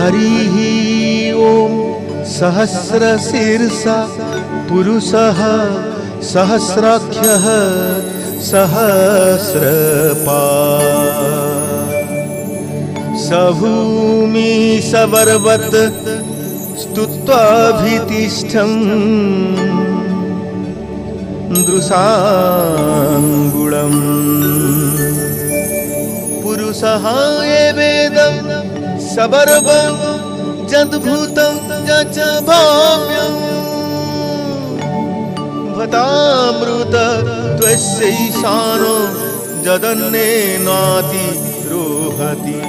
हरिः ॐ सहस्रशीर्षा पुरुषः सहस्राख्यः सहस्रपात् स भूमि सवर्वत् स्तुत्वाभितिष्ठम् दृशाङ्गुळम् पुरुषः एवेदं सबर्वं जद्भूतं च भाव्यं भतामृत त्वस्यैशानो जदन्नेनाति रोहति।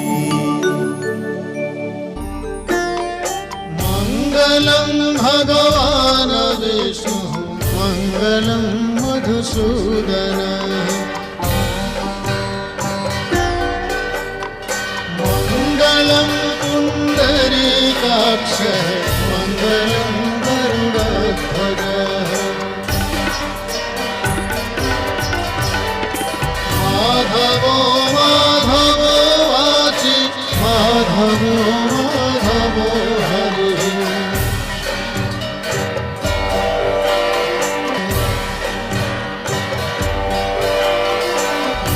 मङ्गलं भगवान् विष्णुः मङ्गलं मधुसूदनः मङ्गलं पुण्डरीकाक्षः मङ्गलं गरुडध्वजः माधवो माधवो वाचि माधवो माधवो हरिः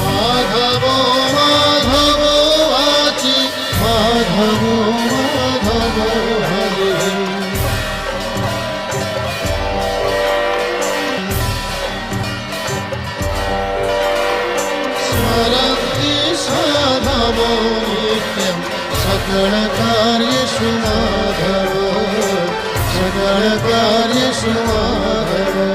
माधवो माधवो वाचि माधवो माधवो हरिः स्मरन्ति साधवो नित्यं सकलकार्येषु माधवो सकलकार्येषु माधवो।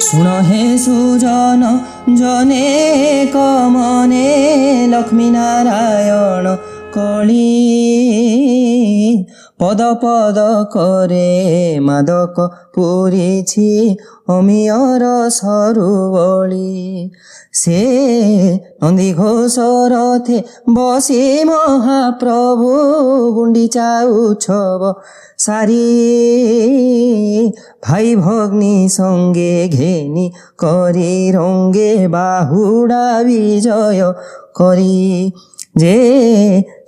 शुण हे सुजन जने कमने लक्ष्मी नारायण कली पद पद करे मादक पूरीछि अमियर सरुबली से नंदी घोष रथे बसी महाप्रभु गुंडीचा उत्सव सारी भाई भग्नी संगे घेनी करी रंगे बाहुड़ा विजय करी जे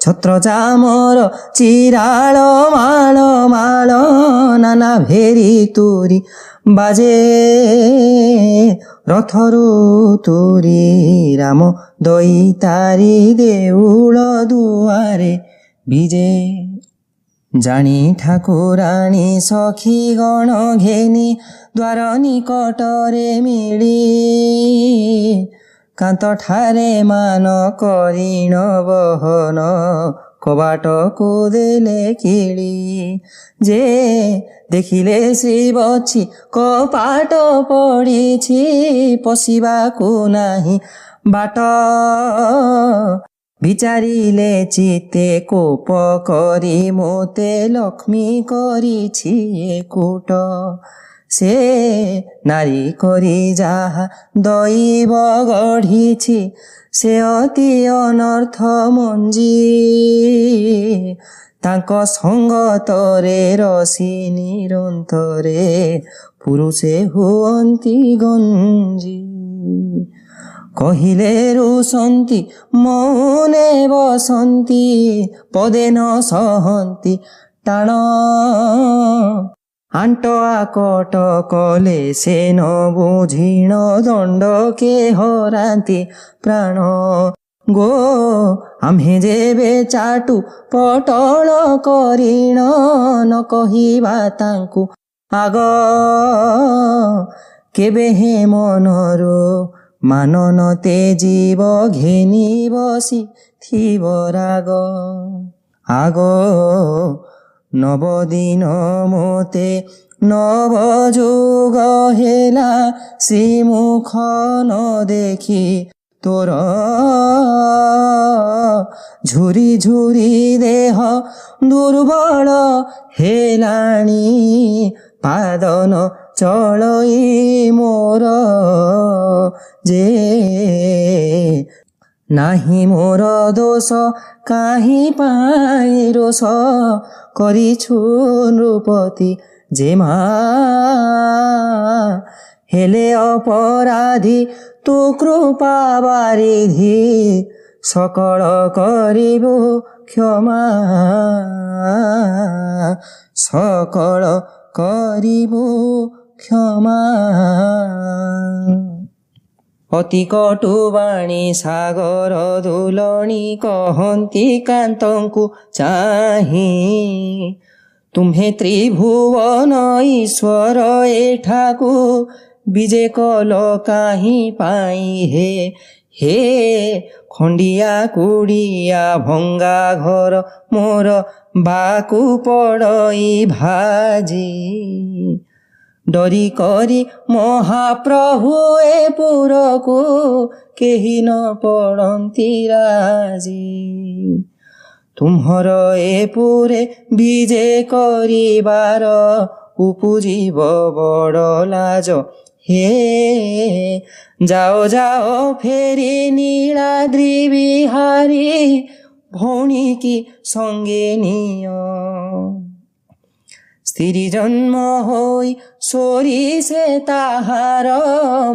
छत्र चामर चिराल माल माल नाना भेरी तुरी बाजे रथरु तुरी राम दईतारी देउल दुआरे विजे जानी ठाकुराणी सखी गण घेनी द्वार निकटरे मिली कांत ठारे मान करिण बहन कबाट को देले किली जे देखिले श्री बची कपाट पड़िछि पशिबाकु नाही बाट विचारिले चित्ते कोप करी मोते लक्ष्मी करिछि एकुट से नारी करी जाहा दैव गढ़िछि से अति अनर्थ मंजी तांक संगतरे रसी निरंतरे पुरुषे हुअन्ति गंजी कहिले रुसन्ति मौने बसन्ति पदे न सहन्ति टाण आंट आकट कले से न बुझिण दंड के हरान्ति प्राण गो आम्हे जेबे चाटु पटल करिण न कहिबा तांकु आग केबे हे मनरो मानन तेजीव घेनी बसी थिब राग आग नवदिन मोते नवजुग हेला श्रीमुख न देखी तोर झुरी झुरी देह दुर्बल हेलाणी पादन चलई मोर जे नाही मोर दोष काहि पाई रोष करिछु नृपति जे मा ହେଲେ ଅପରାଧୀ ତୁ କୃପା ବାରିଧି ସକଳ କରିବୁ କ୍ଷମା ସକଳ କରିବୁ କ୍ଷମା। ଅତି କଟୁ ବାଣୀ ସାଗର ଦୁଲଣୀ କହନ୍ତି କାନ୍ତଙ୍କୁ ଚାହିଁ ତୁମ୍ଭେ ତ୍ରିଭୁବନ ଈଶ୍ୱର ଏଠାକୁ ବିଜେ କଲ କାହିଁ ପାଇଁ ହେ ହେ ଖଣ୍ଡିଆ କୁଡ଼ିଆ ଭଙ୍ଗା ଘର ମୋର ବାକୁ ପଡ଼ଇ ଭାଜି ଡରି କରି ମହାପ୍ରଭୁ ଏ ପୁରକୁ କେହି ନ ପଡ଼ନ୍ତି ରାଜି। ତୁମ୍ଭର ଏ ପୁରେ ବିଜେ କରିବାର ଉପୁଜିବ ବଡ଼ ଲାଜ ହେ ଯାଅ ଯାଅ ଫେରି ନୀଳାଦ୍ରି ବିହାରୀ ଭଉଣୀ କି ସଙ୍ଗେ ନିଅ। ସ୍ତ୍ରୀ ଜନ୍ମ ହୋଇ ସୋରି ସେ ତାହାର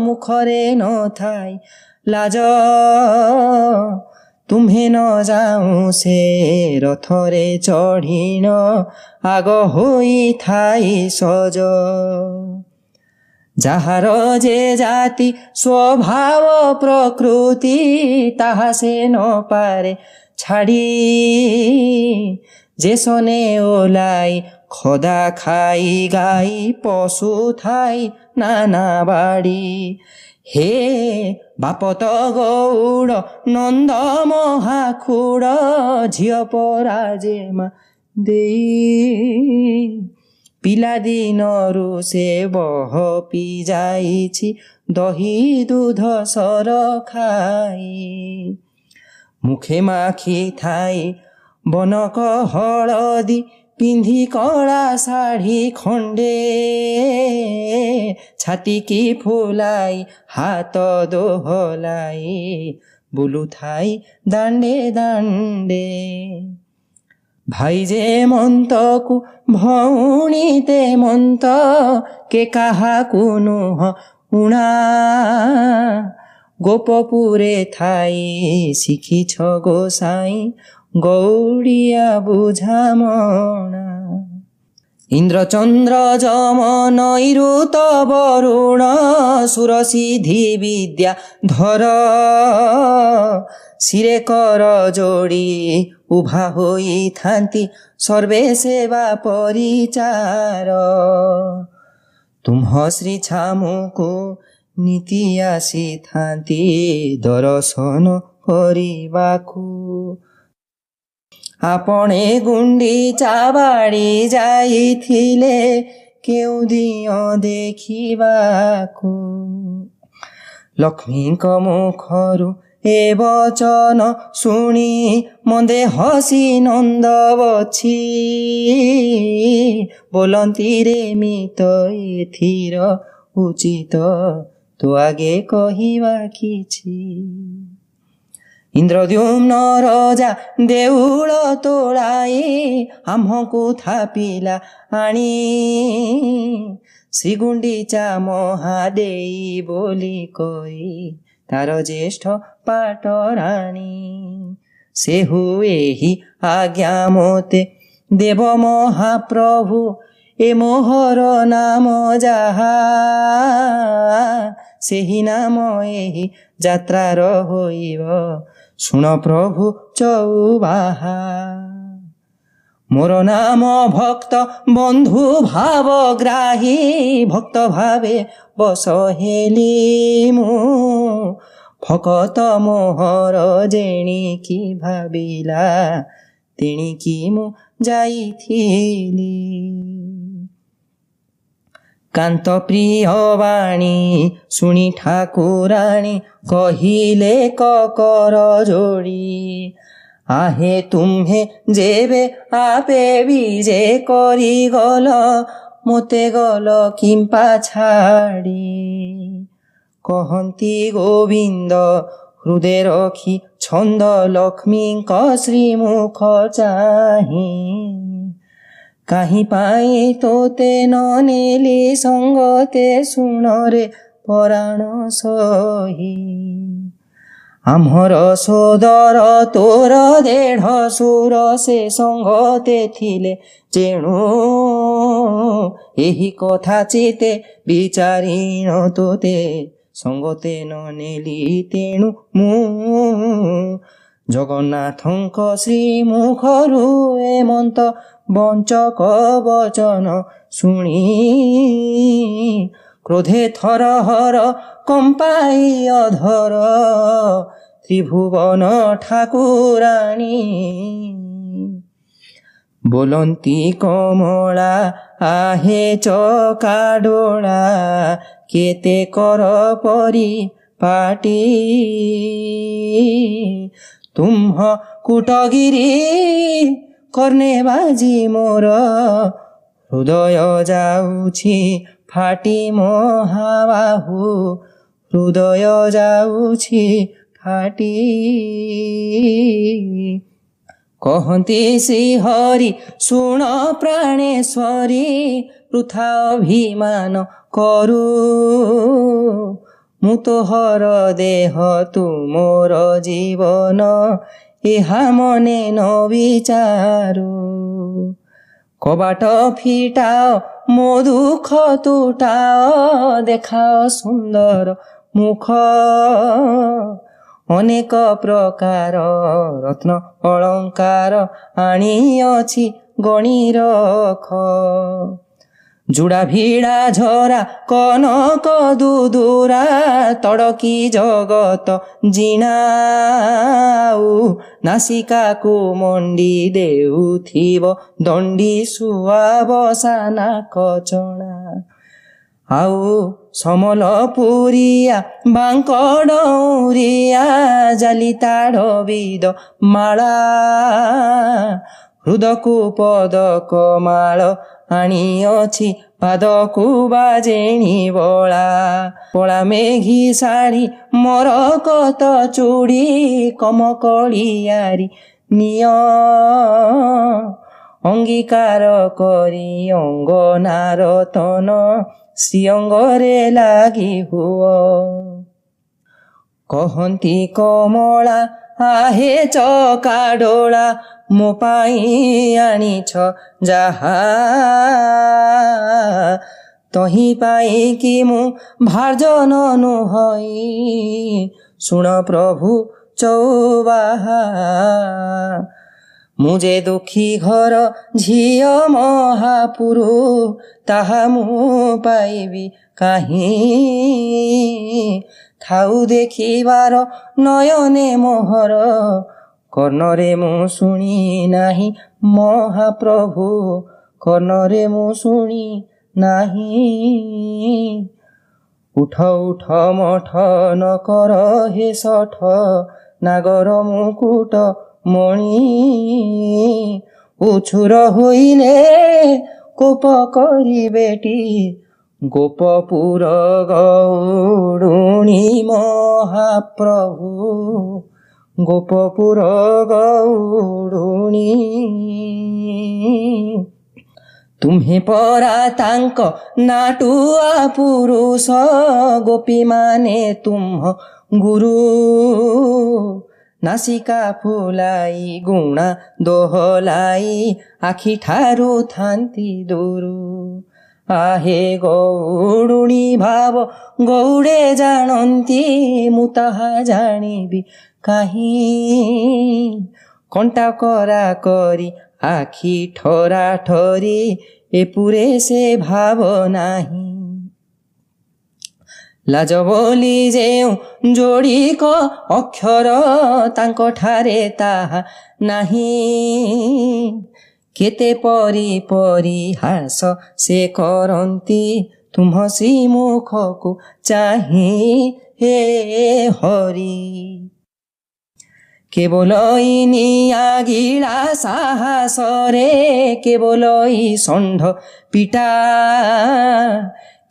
ମୁଖରେ ନଥାଇ ଲାଜ ତୁମ୍ଭେ ନ ଯାଉଁ ସେ ରଥରେ ଚଢ଼ିଣ ଆଗ ହୋଇଥାଇ ସଜ। ଯାହାର ଯେ ଜାତି ସ୍ୱଭାବ ପ୍ରକୃତି ତାହା ସେ ନ ପାରେ ଛାଡ଼ି ଯେ ସନେ ଓଲାଇ ଖଦା ଖାଇ ଗାଈ ପଶୁ ଥାଇ ନାନା ବାଡ଼ି ହେ ବାପତ ଗୌଡ଼ ନନ୍ଦ ମହାଖୁଡ଼ ଝିଅ ପରାଜେମା ଦେଇ ପିଲାଦିନରୁ ସେ ବହପି ଯାଇଛି ଦହି ଦୁଧ ସର ଖାଇ ମୁଖେ ମାଖି ଥାଇ ବନକ ହଳଦୀ ପିନ୍ଧି କଳା ଶାଢ଼ୀ ଖଣ୍ଡେ ଛାତିକି ଫୁଲାଇ ହାତ ଦୋହଲାଇ ବୁଲୁଥାଇ ଦାଣ୍ଡେ ଦାଣ୍ଡେ। ଭାଇ ଯେ ମନ୍ତକୁ ଭଉଣୀ ତେ ମନ୍ତ କେ କାହାକୁ ନୁହଁ ଉଣା ଗୋପପୁରେ ଥାଇ ଶିଖିଛ ଗୋସାଇଁ ଗୌଡ଼ିଆ ବୁଝାମଣା। ଇନ୍ଦ୍ରଚନ୍ଦ୍ର ଯମ ନୈଋତ ବରୁଣ ସୁରସିଦ୍ଧି ବିଦ୍ୟା ଧର ଶିରେ କର ଯୋଡ଼ି ଉଭା ହୋଇଥାନ୍ତି ସର୍ବେ ସେବା ପରିଚାର। ତୁମ୍ଭ ଶ୍ରୀ ଛାମୁକୁ ନୀତି ଆସିଥାନ୍ତି ଦର୍ଶନ କରିବାକୁ। ଆପଣେ ଗୁଣ୍ଡିଚା ବାଡ଼ି ଯାଇଥିଲେ କେଉଁ ଦିଅଁ ଦେଖିବାକୁ। ଲକ୍ଷ୍ମୀଙ୍କ ମୁଖରୁ ଏ ବଚନ ଶୁଣି ମନ୍ଦେ ହସି ନନ୍ଦ ବଛି ବୋଲନ୍ତି ରେ ମିତ ଏଥିର ଉଚିତ ତୁ ଆଗେ କହିବା କିଛି। ଇନ୍ଦ୍ରଦ୍ୟୁମ୍ନ ରଜା ଦେଉଳ ତୋଳାଇ ଆମ୍ଭକୁ ଥାପିଲା ଆଣି ଶ୍ରୀଗୁଣ୍ଡିଚା ମହାଦେଇ ବୋଲି କହି ତାର ଜ୍ୟେଷ୍ଠ ପାଟରାଣୀ। ସେ ହୁଏହି ଆଜ୍ଞା ମୋତେ ଦେବ ମହାପ୍ରଭୁ ଏ ମୋହର ନାମ ଯାହା ସେହି ନାମ ଏହି ଯାତ୍ରାର ହୋଇବ ଶୁଣ ପ୍ରଭୁ ଚଉବାହା। ମୋର ନାମ ଭକ୍ତ ବନ୍ଧୁ ଭାବ ଗ୍ରାହୀ ଭକ୍ତ ଭାବେ ବସ ହେଲି ମୁଁ ଭକତ ମୋହର ଯେଣିକି ଭାବିଲା ତେଣିକି ମୁଁ ଯାଇଥିଲି। କାନ୍ତ ପ୍ରିୟ ବାଣୀ ଶୁଣି ଠାକୁରାଣୀ କହିଲେ କକର ଯୋଡ଼ି ଆହେ ତୁମ୍ଭେ ଯେବେ ଆପେ ବିଜେ କରିଗଲ ମୋତେ ଗଲ କିମ୍ପା ଛାଡ଼ି। କହନ୍ତି ଗୋବିନ୍ଦ ହୃଦେ ରଖି ଛନ୍ଦ ଲକ୍ଷ୍ମୀଙ୍କ ଶ୍ରୀମୁଖ ଚାହିଁ କାହିଁ ପାଇଁ ତୋତେ ନ ନେଲି ସଙ୍ଗତେ ଶୁଣରେ ପରାଣ ସହି। ଆମର ସୋଦର ତୋର ଦେଢ଼ ସୁର ସେ ସଙ୍ଗତେ ଥିଲେ ଯେଣୁ ଏହି କଥା ଚିତେ ବିଚାରିଣ ତୋତେ ସଙ୍ଗତେ ନ ନେଲି ତେଣୁ ମୁଁ ଜଗନ୍ନାଥଙ୍କ ଶ୍ରୀମୁଖରୁ ଏମନ୍ତ ବଞ୍ଚକ ବଚନ ଶୁଣି କ୍ରୋଧେ ଥରହର କମ୍ପାଇ ଅଧର ତ୍ରିଭୁବନ ଠାକୁରାଣୀ। ବୋଲନ୍ତି କମଳା ଆହେ ଚକାଡୋଳା କେତେ କର ପରି ପାଟି। ତୁମ୍ଭ କୁଟଗିରି କର୍ଣ୍ଣେ ବାଜି ମୋର ହୃଦୟ ଯାଉଛି ଫାଟି ମହାବାହୁ ହୃଦୟ ଯାଉଛି ଫାଟି। କହନ୍ତି ଶ୍ରୀହରି ଶୁଣ ପ୍ରାଣେଶ୍ୱରୀ ବୃଥା ଅଭିମାନ କରୁ। ମୁଁ ତୋହର ଦେହ ତୁମର ଜୀବନ ଏହା ମନେ ନ ବିଚାରୁ। କବାଟ ଫିଟାଅ ମୋ ଦୁଃଖ ତୁଟାଅ ଦେଖାଅ ସୁନ୍ଦର ମୁଖ। ଅନେକ ପ୍ରକାର ରତ୍ନ ଅଳଙ୍କାର ଆଣିଅଛି ଗଣି ରଖ। ଯୁଡ଼ା ଭିଡ଼ା ଝରା କନକ ଦୁଦୁରା ତଡ଼କି ଜଗତ ଜିଣାଉ। ନାସିକାକୁ ମଣ୍ଡି ଦେଉଥିବ ଦଣ୍ଡି ସୁଆବସା ନାକ ଚଣା। ଆଉ ସମଲପୁରିଆ ବାଙ୍କ ଡଉରିଆ ଜାଲି ତାଡ଼ ବିଦ ମାଳା। ହୃଦକୁ ପଦକ ମାଳ ଆଣିଅଛି ପାଦକୁ ବାଜେଣି ବଳା। ପଳା ମେଘି ଶାଢ଼ୀ ମରକତ ଚୁଡ଼ି କମକଳିଆରି ନିଅ। ଅଙ୍ଗୀକାର କରି ଅଙ୍ଗନାର ତନ ଶ୍ରୀଅଙ୍ଗରେ ଲାଗି ହୁଅ। କହନ୍ତି କମଳା ଆହେ ଚକାଡୋଳା ମୋ ପାଇଁ ଆଣିଛ ଯାହା। ତହିଁ ପାଇକି ମୁଁ ଭାର୍ଜନ ନୁହଇ ଶୁଣ ପ୍ରଭୁ ଚଉବାହା। ମୁଁ ଯେ ଦୁଃଖୀ ଘର ଝିଅ ମହାପୁରୁ ତାହା ମୁଁ ପାଇବି କାହିଁ। ଥାଉ ଦେଖିବାର ନୟନେ ମୋହର କର୍ଣ୍ଣରେ ମୁଁ ଶୁଣି ନାହିଁ ମହାପ୍ରଭୁ କର୍ଣ୍ଣରେ ମୁଁ ଶୁଣି ନାହିଁ। ଉଠ ଉଠ ମଠ ନ କର ହେ ଶଠ ନାଗର ମୁକୁଟ ମଣି। ଉଛୁର ହୋଇଲେ କୋପ କରିବେଟି ଗୋପପୁର ଗୌଡ଼ୁଣୀ ମହାପ୍ରଭୁ ଗୋପପୁର ଗୌଡ଼ୁଣୀ। ତୁମ୍ଭେ ପରା ତାଙ୍କ ନାଟୁଆ ପୁରୁଷ ଗୋପୀମାନେ ତୁମ୍ଭ ଗୁରୁ। ନାସିକା ଫୁଲାଇ ଗୁଣା ଦୋହଲାଇ ଆଖିଠାରୁ ଥାନ୍ତି ଦୂରୁ। ଆହେ ଗୌଡ଼ୁଣୀ ଭାବ ଗୌଡ଼େ ଜାଣନ୍ତି ମୁଁ ତାହା ଜାଣିବି କାହିଁ। କଣ୍ଟା କରା କରି ଆଖି ଠରା ଠରି ଏପୁରେ ସେ ଭାବ ନାହିଁ। ଲାଜ ବୋଲି ଯେଉଁ ଯୋଡ଼ିକ ଅକ୍ଷର ତାଙ୍କଠାରେ ତାହା ନାହିଁ। କେତେ ପରି ପରିହାସ ସେ କରନ୍ତି ତୁମ୍ଭ ଶ୍ରୀମୁଖକୁ ଚାହିଁ ହେ ହରି। କେବଳ ନିଆଁ ଗିଳା ସାହସରେ କେବଳ ଷଣ୍ଢ ପିଟା।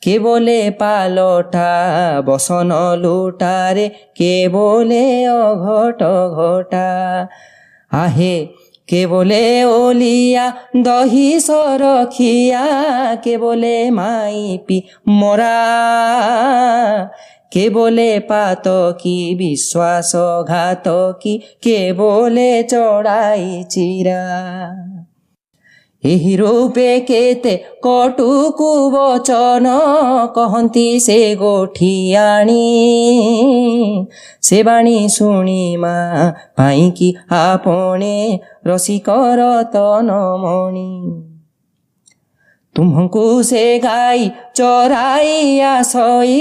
କେବଲେ ପାଲଟା ବସନ ଲୁଟାରେ କେବଲେ ଅଘଟ ଘଟା। ଆହେ କେବଳେ ଓଲିଆ ଦହି ସରଖିଆ କେବଳେ ମାଇପି ମରା କେବଳେ ପାତ କି ବିଶ୍ୱାସଘାତ କି କେବଳେ ଚଢ଼ାଇ ଚିରା ଏହି ରୂପେ କେତେ କଟୁକୁ ବଚନ କହନ୍ତି ସେ ଗୋଠିଆଣି ସେ ବାଣୀ ଶୁଣିମା ପାଇଁକି ଆପଣେ ରସିକର ତନମଣି ତୁମକୁ ସେ ଗାଈ ଚରାଇ ଆସଇ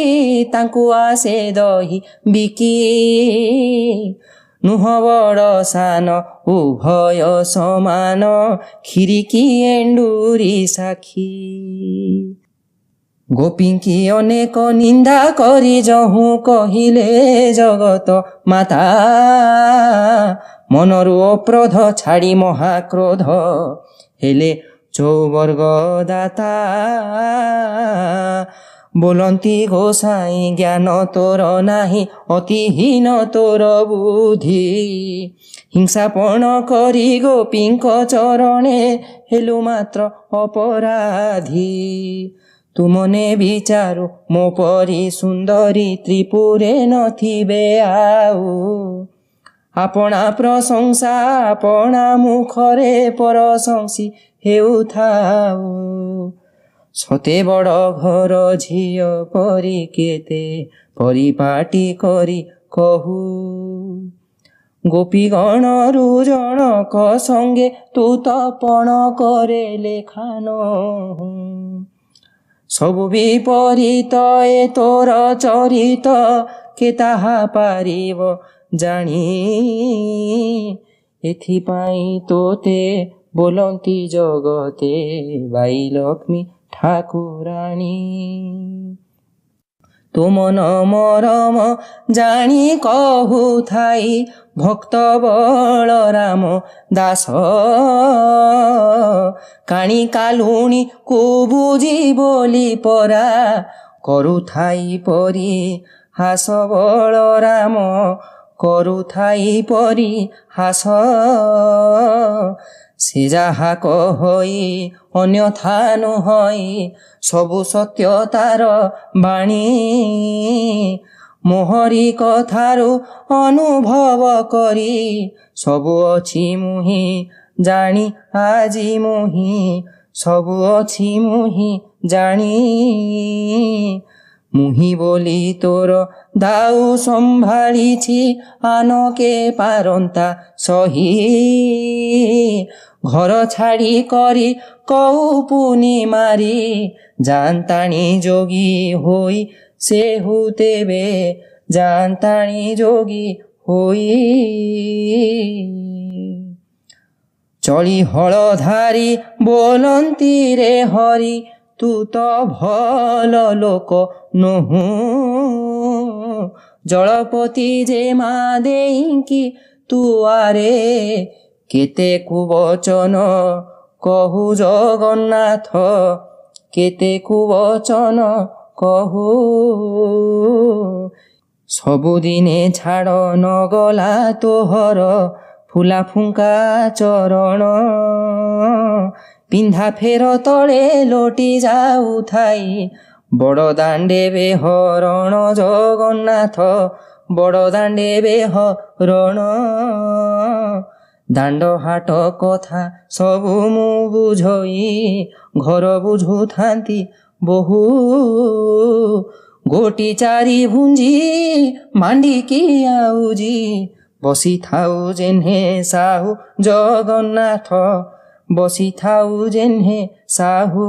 ତାଙ୍କୁ ଆସେ ଦହି ବିକି ନୁହ ବଡ଼ ସାନ ଉଭୟ ସମାନ ଖିରିକି ଏଣ୍ଡୁରି ସାକ୍ଷୀ ଗୋପୀଙ୍କି ଅନେକ ନିନ୍ଦା କରି ଯହୁଁ କହିଲେ ଜଗତ ମାତା ମନରୁ ଅପ୍ରୋଧ ଛାଡ଼ି ମହାକ୍ରୋଧ ହେଲେ ଚୌବର୍ଗ ଦାତା ବୋଲନ୍ତି ଗୋସାଇଁ ଜ୍ଞାନ ତୋର ନାହିଁ ଅତିହୀନ ତୋର ବୁଦ୍ଧି ହିଂସାପଣ କରି ଗୋପୀଙ୍କ ଚରଣେ ହେଲୁ ମାତ୍ର ଅପରାଧୀ ତୁମନେ ବିଚାରୁ ମୋ ପରି ସୁନ୍ଦରୀ ତ୍ରିପୁରେ ନଥିବେ ଆଉ ଆପଣା ପ୍ରଶଂସା ଆପଣା ମୁଖରେ ପ୍ରଶଂସି ହେଉଥାଉ ସତେ ବଡ଼ ଘର ଝିଅ ପରି କେତେ ପରିପାଟି କରି କହୁ ଗୋପୀଗଣରୁ ଜଣକ ସଙ୍ଗେ ତୁ ତପଣ କରେ ଲେଖାନ ସବୁ ବିପରୀତ ଏ ତୋର ଚରିତ କେ ତାହା ପାରିବ ଜାଣି ଏଥିପାଇଁ ତୋତେ ବୋଲନ୍ତି ଜଗତେ ବାଇ ଲକ୍ଷ୍ମୀ ଠାକୁରାଣୀ ତୋ ମନ ମରମ ଜାଣି କହୁଥାଇ ଭକ୍ତ ବଳରାମ ଦାସ କାଣି କାଲୁଣୀ କୁ ବୁଝି ବୋଲି ପରା କରୁଥାଇ ପରି ହାସ ବଳରାମ କରୁଥାଇ ପରି ହାସ ସେ ଯାହା କହଇ ଅନ୍ୟଥା ନୁହଇ ସବୁ ସତ୍ୟ ତାର ବାଣୀ ମୋହରି କଥାରୁ ଅନୁଭବ କରି ସବୁ ଅଛି ମୁହିଁ ଜାଣି ଆଜି ମୁହିଁ ସବୁ ଅଛି ମୁହିଁ ଜାଣି ମୁହିଁ ବୋଲି ତୋର ଦାଉ ସମ୍ଭାଳିଛି ଆନକେ ପାରନ୍ତା ସହି ଘର ଛାଡ଼ି କରି କଉ ପୁନି ମାରି ଜାନ୍ତାଣି ଯୋଗୀ ହୋଇ ସେ ତେବେ ଜାନ୍ତାଣି ଯୋଗୀ ହୋଇ ଚଳି ହଳଧାରି ବୋଲନ୍ତି ରେ ହରି ତୁ ତ ଭଲ ଲୋକ ନୁହୁଁ ଜଳପତି ଯେ ମା ଦେଇକି ତୁ ଆରେ କେତେ କୁବଚନ କହୁ ଜଗନ୍ନାଥ କେତେ କୁବଚନ କହୁ ସବୁଦିନେ ଛାଡ଼ ନଗଲା ତୋହର ଫୁଲା ଫୁଙ୍କା ଚରଣ ପିନ୍ଧା ଫେର ତଳେ ଲୋଟି ଯାଉଥାଇ ବଡ଼ ଦାଣ୍ଡେ ବେହରଣ ଜଗନ୍ନାଥ ବଡ଼ ଦାଣ୍ଡେ ବେହରଣ ଦାଣ୍ଡ ହାଟ କଥା ସବୁ ମୁଁ ବୁଝଇ ଘର ବୁଝୁଥାନ୍ତି ବହୁ ଗୋଟି ଚାରି ଭୁଞ୍ଜି ମାଣ୍ଡିକି ଆଉଜି ବସିଥାଉ ଯେହ୍ନେ ସାହୁ ଜଗନ୍ନାଥ ବସିଥାଉ ଯେହ୍ନେ ସାହୁ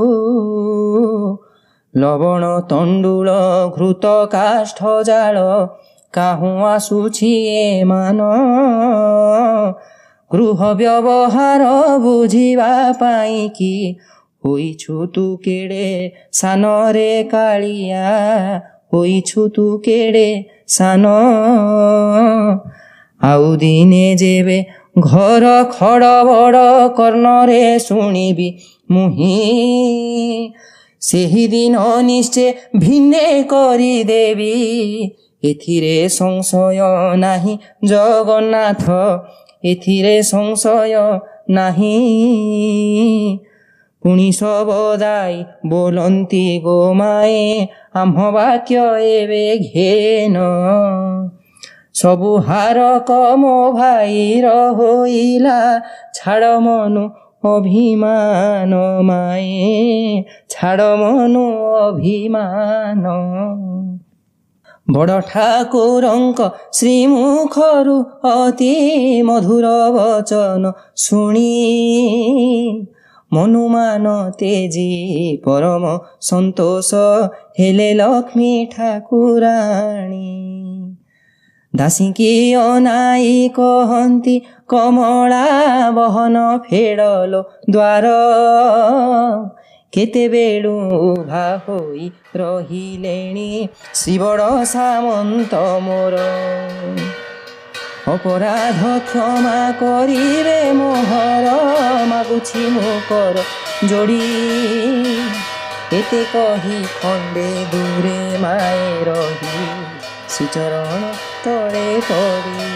ଲବଣ ତଣ୍ଡୁଳ ଘୃତ କାଷ୍ଠ ଜାଳ କାହୁଁ ଆସୁଛି ଏମାନ ଗୃହ ବ୍ୟବହାର ବୁଝିବା ପାଇଁକି ହୋଇଛୁ ତୁ କେଡ଼େ ସାନରେ କାଳିଆ ହୋଇଛୁ ତୁ କେଡ଼େ ସାନ ଆଉ ଦିନେ ଯେବେ ଘର ଖଡ଼ ବଡ଼ କର୍ଣ୍ଣରେ ଶୁଣିବି ମୁହିଁ ସେହିଦିନ ନିଶ୍ଚେ ଭିନ୍ନେ କରିଦେବି ଏଥିରେ ସଂଶୟ ନାହିଁ ଜଗନ୍ନାଥ ଏଥିରେ ସଂଶୟ ନାହିଁ ପୁଣି ସବଦାଇ ବୋଲନ୍ତି ଗୋମାଏ ଆମ୍ଭ ବାକ୍ୟ ଏବେ ଘେନ ସବୁ ହାର କମ ଭାଇର ହୋଇଲା ଛାଡ଼ ମନୁ ଅଭିମାନ ମାଏ ଛାଡ଼ ମନୁ ଅଭିମାନ ବଡ଼ ଠାକୁରଙ୍କ ଶ୍ରୀମୁଖରୁ ଅତି ମଧୁର ବଚନ ଶୁଣି ମନୁମାନ ତେଜି ପରମ ସନ୍ତୋଷ ହେଲେ ଲକ୍ଷ୍ମୀ ଠାକୁରାଣୀ ଦାସୀକି ଅନାଇ କହନ୍ତି କମଳା ବହନ ଫେଡ଼ଲ ଦ୍ୱାର କେତେବେଳୁ ଉଭା ହୋଇ ରହିଲେଣି ଶ୍ରୀବଡ଼ ସାମନ୍ତ ମୋର ଅପରାଧ କ୍ଷମା କରିବେ ମୋହର ମାଗୁଛି ମୁଁ କର ଯୋଡ଼ି ଏତେ କହି ଖଣ୍ଡେ ଦୂରେ ମାଏ ରହି ଶ୍ରୀଚରଣ ତଳେ ପଡ଼ି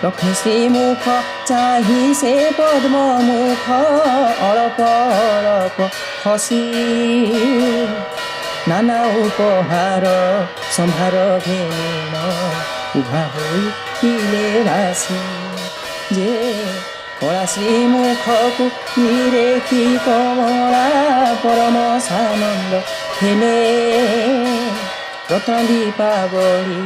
ଲକ୍ଷ୍ମୀ ଶ୍ରୀମୁଖ ଚାହିଁ ସେ ପଦ୍ମ ମୁଖ ଅଳପ ଅଳପ ହସି ନାନା ଉପହାର ସମ୍ଭାର ଘେନ ଉଭା ହୋଇଥିଲେ ରାଶି ଯେ କଳା ଶ୍ରୀମୁଖକୁ ନିରେଖି କମଳା ପରମ ସାନନ୍ଦ ହେଲେ ରତ୍ନ ଦୀପାବଳି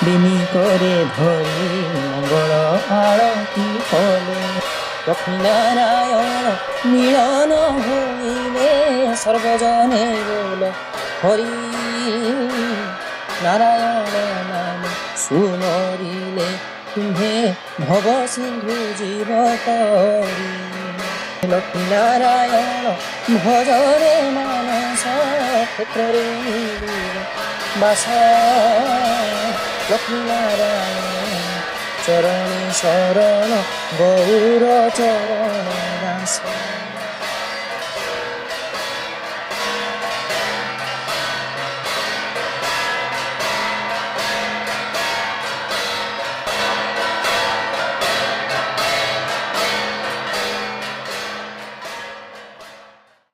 ବିନିକରେ ଧରି ମଙ୍ଗଳ ଆଳତି କଲେ ଲକ୍ଷ୍ମୀ ନାରାୟଣ ମିଳନ ହୋଇଲେ ସର୍ବଜନେ ବୋଲ ହରି ନାରାୟଣ ନାମ ସୁମରିଲେ ତୁମ୍ଭେ ଭବ ସିନ୍ଧୁ ଜୀବ ତରି ଲକ୍ଷ୍ମୀ ନାରାୟଣ ଭଜରେ ମାନସ କ୍ଷେତ୍ରରେ ମିଳିବ ବାସ ଲକ୍ଷ୍ମୀ ନାରାୟଣ ଚରଣୀ ଶରଣ ଗୌର ଚରଣ ଦାସ।